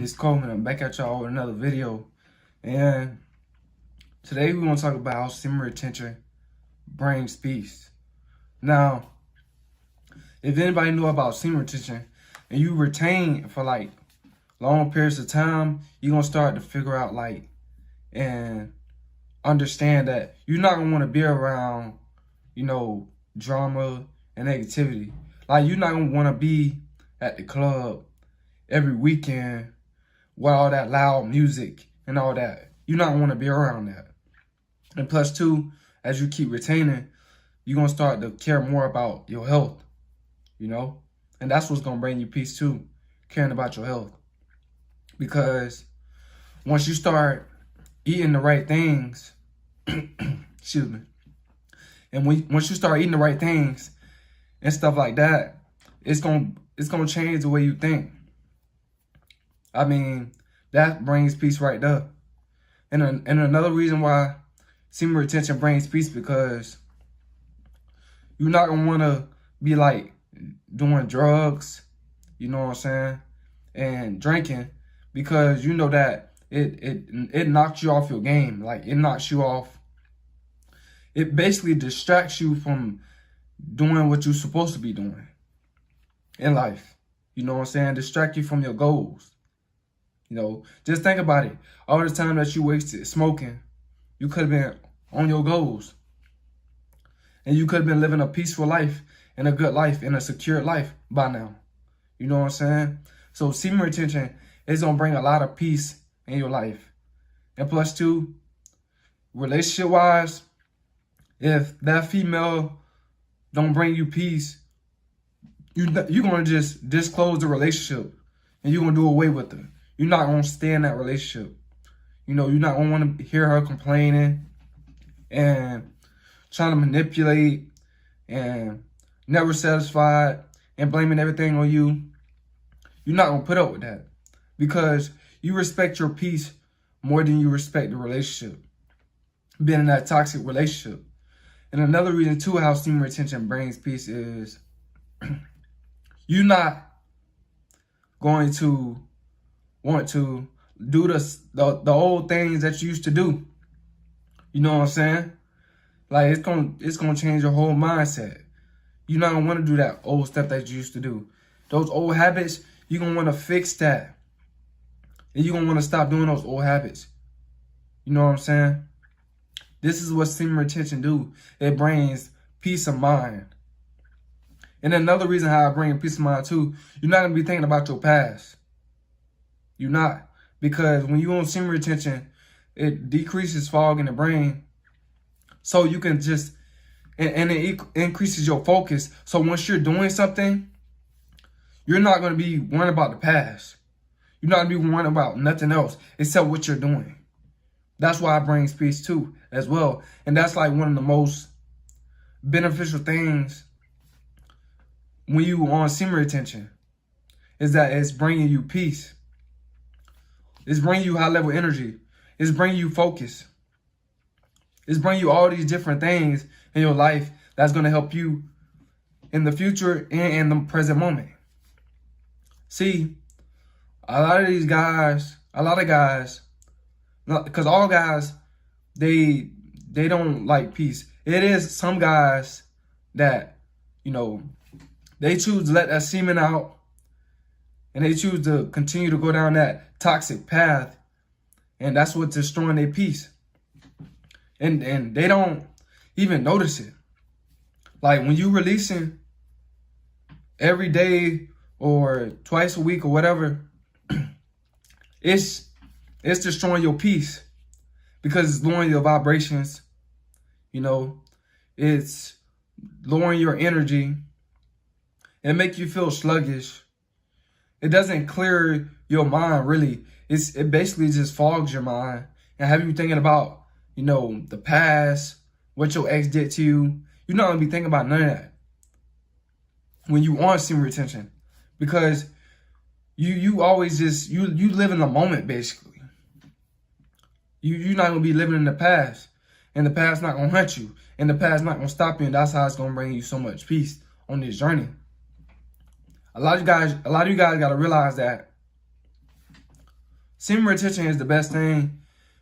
It's Coleman. I'm back at y'all with another video. And today we're going to talk about how semen retention brings peace. Now, if anybody knew about semen retention and you retain for like long periods of time, you're going to start to figure out and understand that you're not going to want to be around, drama and negativity. Like, you're not going to want to be at the club every weekend with all that loud music and all that. You not want to be around that. And plus two, as you keep retaining, you're going to start to care more about your health, And that's what's going to bring you peace too, caring about your health. Because once you start eating the right things, excuse me, and once you start eating the right things and stuff like that, it's gonna change the way you think. I mean, that brings peace right there. And another reason why semen retention brings peace, because you're not gonna wanna be like doing drugs, you know what I'm saying, and drinking, because you know that it knocks you off your game. Like, it knocks you off. It basically distracts you from doing what you're supposed to be doing in life. You know what I'm saying? Distract you from your goals. Just think about it. All the time that you wasted smoking, you could have been on your goals. And you could have been living a peaceful life and a good life and a secure life by now. You know what I'm saying? So semen retention is going to bring a lot of peace in your life. And plus two, relationship-wise, if that female don't bring you peace, you're going to just disclose the relationship and you're going to do away with her. You're not going to stay in that relationship. You're not going to want to hear her complaining and trying to manipulate and never satisfied and blaming everything on you. You're not going to put up with that, because you respect your peace more than you respect the relationship, being in that toxic relationship. And another reason too how semen retention brings peace is you're not going to want to do the old things that you used to do. You know what I'm saying? Like, it's gonna change your whole mindset. You're not gonna want to do that old stuff that you used to do. Those old habits, you're gonna want to fix that. And you're gonna want to stop doing those old habits. You know what I'm saying? This is what semen retention do. It brings peace of mind. And another reason how I bring peace of mind too, you're not going to be thinking about your past. You're not. Because when you're on semen retention, it decreases fog in the brain. So you can just, and it increases your focus. So once you're doing something, you're not going to be worrying about the past. You're not going to be worrying about nothing else except what you're doing. That's why it brings peace too, as well. And that's like one of the most beneficial things when you on semen retention, is that it's bringing you peace. It's bringing you high level energy. It's bringing you focus. It's bringing you all these different things in your life that's going to help you in the future and in the present moment. See, a lot of guys, because all guys, they don't like peace. It is some guys that, they choose to let that semen out and they choose to continue to go down that toxic path, and that's what's destroying their peace. And they don't even notice it. Like, when you releasing every day or twice a week or whatever, it's destroying your peace, because it's lowering your vibrations. It's lowering your energy. It make you feel sluggish. It doesn't clear your mind, really. It basically just fogs your mind and have you thinking about, the past, what your ex did to you. You're not gonna be thinking about none of that when you on semen retention, because you always just you live in the moment, basically. You're not gonna be living in the past, and the past not gonna hunt you, and the past not gonna stop you, and that's how it's gonna bring you so much peace on this journey. A lot of you guys gotta realize that Semen retention is the best thing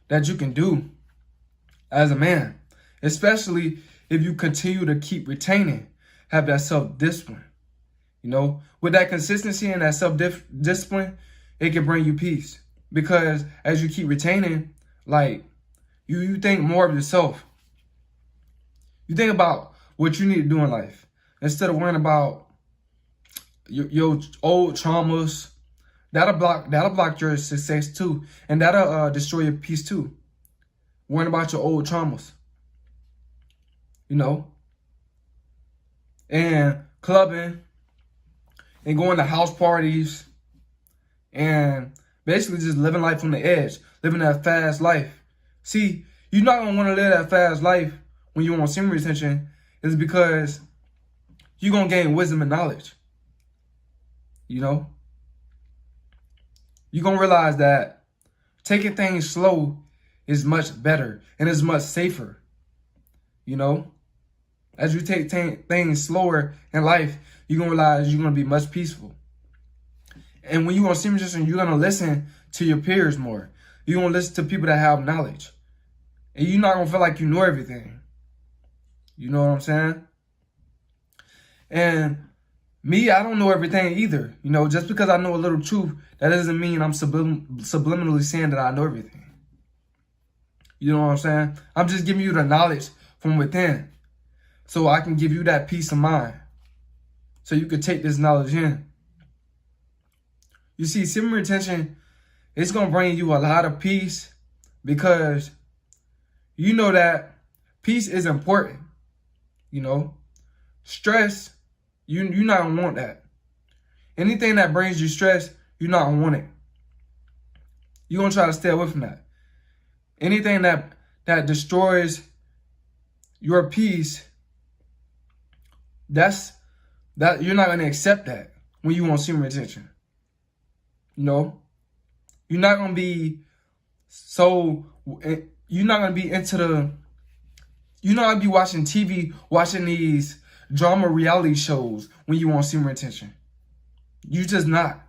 that you can do as a man, especially if you continue to keep retaining, have that self-discipline. You know, with that consistency and that self-discipline, it can bring you peace. Because as you keep retaining, like, you think more of yourself. You think about what you need to do in life instead of worrying about your old traumas. That'll block your success too, and that'll destroy your peace too. Worrying about your old traumas, you know, and clubbing, and going to house parties, and basically just living life on the edge, living that fast life. See, you're not gonna want to live that fast life when you want semen retention, is because you're gonna gain wisdom and knowledge. You know, you're gonna realize that taking things slow is much better and is much safer. You know, as you take things slower in life, you're gonna realize you're gonna be much peaceful. And when you want semen retention, you're gonna listen to your peers more. You're gonna listen to people that have knowledge, and you're not gonna feel like you know everything. You know what I'm saying? And me, I don't know everything either. You know, just because I know a little truth, that doesn't mean I'm subliminally saying that I know everything. You know what I'm saying? I'm just giving you the knowledge from within, so I can give you that peace of mind, so you can take this knowledge in. You see, semen retention, it's going to bring you a lot of peace, because you know that peace is important. You know, stress, you're not going to want that. Anything that brings you stress, you're not going to want it. You're going to try to stay away from that. Anything that destroys your peace, that you're not going to accept that when you want semen retention. You know, you're not going to be you're not going to be you're not going to be watching TV, watching these drama reality shows when you want semen retention. You just not,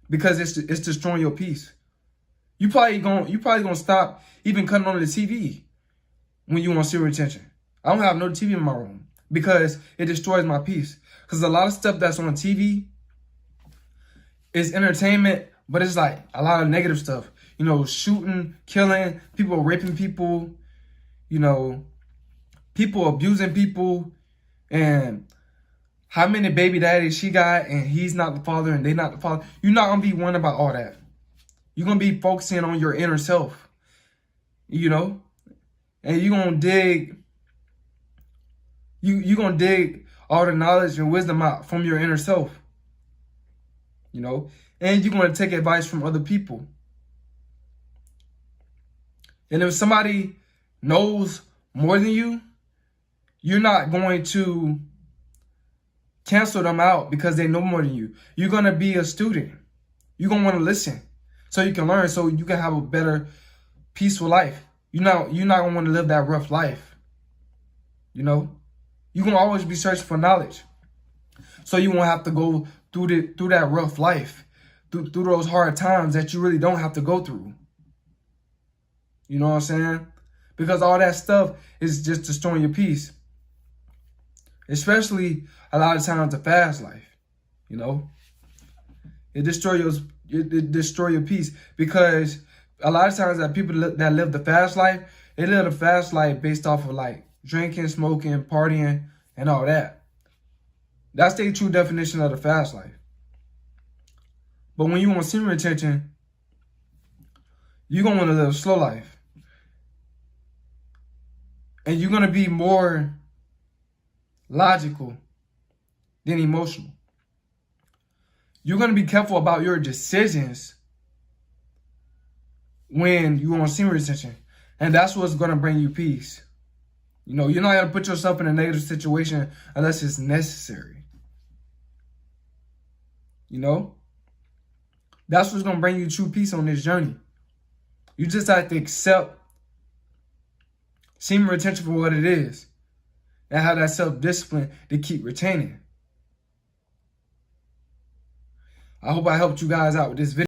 because it's destroying your peace. You probably gonna stop even cutting on the TV when you want semen retention. I don't have no TV in my room because it destroys my peace. Because a lot of stuff that's on TV is entertainment, but it's like a lot of negative stuff. You know, shooting, killing, people raping people, you know, people abusing people, and how many baby daddies she got and he's not the father and they not the father. You're not going to be worrying about all that. You're going to be focusing on your inner self, you know, and you're going to dig, you're going to dig all the knowledge and wisdom out from your inner self, you know, and you're going to take advice from other people. And if somebody knows more than you, you're not going to cancel them out because they know more than you. You're going to be a student. You're going to want to listen so you can learn, so you can have a better, peaceful life. You're not going to want to live that rough life. You know, you're going to always be searching for knowledge, so you won't have to go through that rough life, through those hard times that you really don't have to go through. You know what I'm saying? Because all that stuff is just destroying your peace. Especially a lot of times the fast life, you know, it destroy your peace, because a lot of times that people that live the fast life, they live the fast life based off of like drinking, smoking, partying, and all that. That's the true definition of the fast life. But when you want semen retention, you're gonna want to live a slow life, and you're gonna be more logical than emotional. You're going to be careful about your decisions when you want semen retention, and that's what's going to bring you peace. You know, you're not going to put yourself in a negative situation unless it's necessary. You know, that's what's going to bring you true peace on this journey. You just have to accept semen retention for what it is, and have that self-discipline to keep retaining. I hope I helped you guys out with this video.